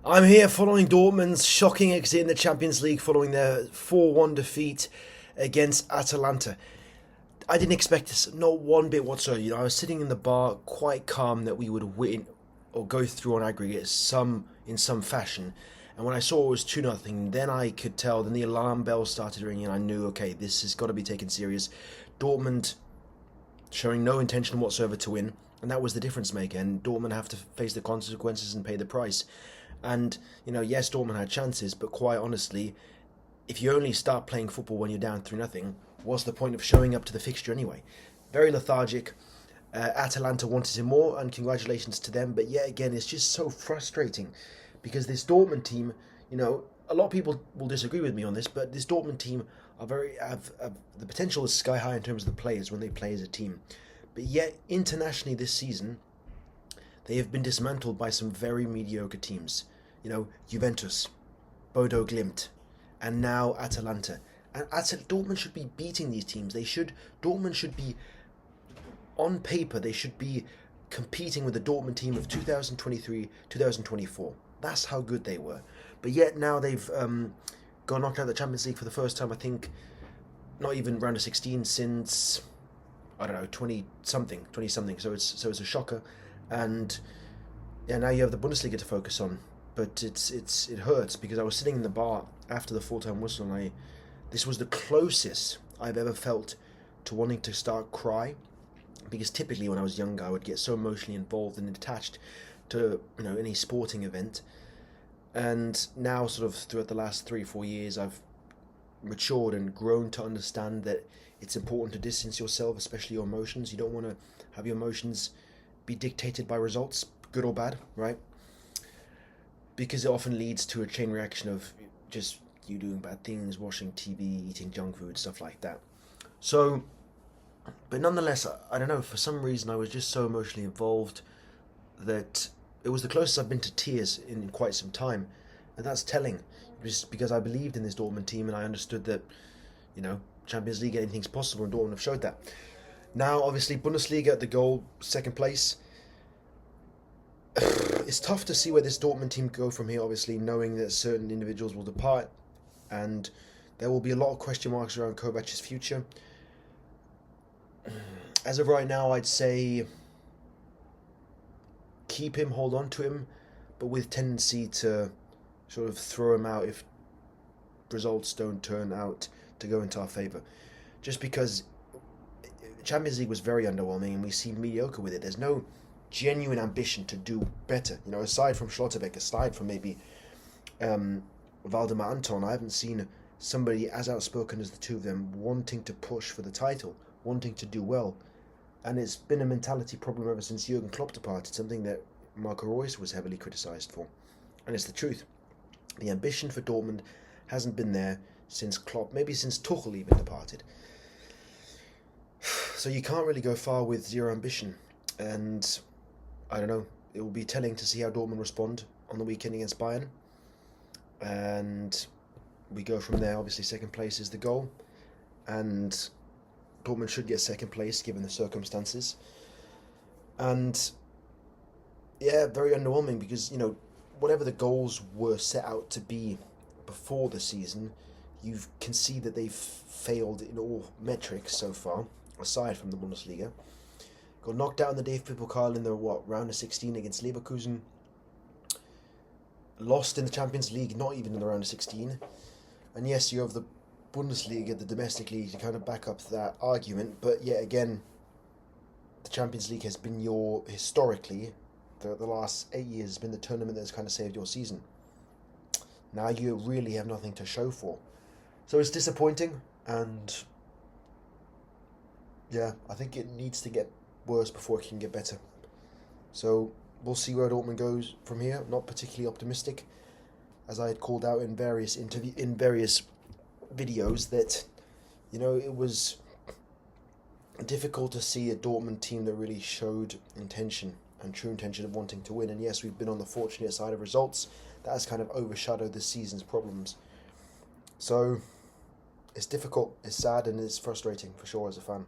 I'm here following Dortmund's shocking exit in the Champions League following their 4-1 defeat against Atalanta. I didn't expect this, not one bit whatsoever. I was sitting in the bar quite calm that we would win or go through on aggregate in some fashion. And when I saw it was 2-0, then I could tell, then the alarm bells started ringing and I knew, okay, this has got to be taken serious. Dortmund showing no intention whatsoever to win, and that was the difference maker. And Dortmund have to face the consequences and pay the price. And yes, Dortmund had chances, but quite honestly, if you only start playing football when you're down 3-0, what's the point of showing up to the fixture anyway? Very lethargic. Atalanta wanted him more, and congratulations to them. But yet again, it's just so frustrating because this Dortmund team, a lot of people will disagree with me on this, but this Dortmund team have the potential is sky high in terms of the players when they play as a team. But yet, internationally this season, they have been dismantled by some very mediocre teams. Juventus, Bodo Glimt, and now Atalanta. And Dortmund should be beating these teams. Dortmund should be, on paper, they should be competing with the Dortmund team of 2023, 2024. That's how good they were. But yet now they've got knocked out of the Champions League for the first time, I think, not even round of 16 since, I don't know, 20-something. So it's a shocker. And yeah, now you have the Bundesliga to focus on. But it hurts because I was sitting in the bar after the full-time whistle and this was the closest I've ever felt to wanting to start cry, because typically when I was younger I would get so emotionally involved and attached to any sporting event, and now sort of throughout the last 3-4 years I've matured and grown to understand that it's important to distance yourself, especially your emotions. You don't want to have your emotions be dictated by results, good or bad, right? Because it often leads to a chain reaction of just you doing bad things, watching TV, eating junk food, stuff like that. So, but nonetheless, I don't know, for some reason I was just so emotionally involved that it was the closest I've been to tears in quite some time. And that's telling, just because I believed in this Dortmund team and I understood that, Champions League, anything's possible, and Dortmund have showed that. Now, obviously, Bundesliga at the goal, second place. It's tough to see where this Dortmund team go from here, obviously, knowing that certain individuals will depart, and there will be a lot of question marks around Kovac's future. As of right now, I'd say keep him, hold on to him, but with tendency to sort of throw him out if results don't turn out to go into our favour. Just because Champions League was very underwhelming and we seem mediocre with it. There's no genuine ambition to do better. Aside from Schlotterbeck, aside from maybe Waldemar Anton, I haven't seen somebody as outspoken as the two of them wanting to push for the title, wanting to do well. And it's been a mentality problem ever since Jurgen Klopp departed, something that Marco Reus was heavily criticised for. And it's the truth. The ambition for Dortmund hasn't been there since Klopp, maybe since Tuchel even departed. So you can't really go far with zero ambition. And I don't know, it will be telling to see how Dortmund respond on the weekend against Bayern. And we go from there. Obviously, second place is the goal. And Dortmund should get second place given the circumstances. And yeah, very underwhelming because, whatever the goals were set out to be before the season, you can see that they've failed in all metrics so far, aside from the Bundesliga. Got knocked out in the DFB-Pokal in the round of 16 against Leverkusen. Lost in the Champions League, not even in the round of 16. And yes, you have the Bundesliga, the domestic league, to kind of back up that argument. But yet again, the Champions League has been historically, the last 8 years, has been the tournament that's kind of saved your season. Now you really have nothing to show for. So it's disappointing, and yeah, I think it needs to get worse before it can get better. So we'll see where Dortmund goes from here. Not particularly optimistic, as I had called out in various videos that it was difficult to see a Dortmund team that really showed intention and true intention of wanting to win. And yes, we've been on the fortunate side of results. That has kind of overshadowed this season's problems. So it's difficult, it's sad, and it's frustrating for sure as a fan.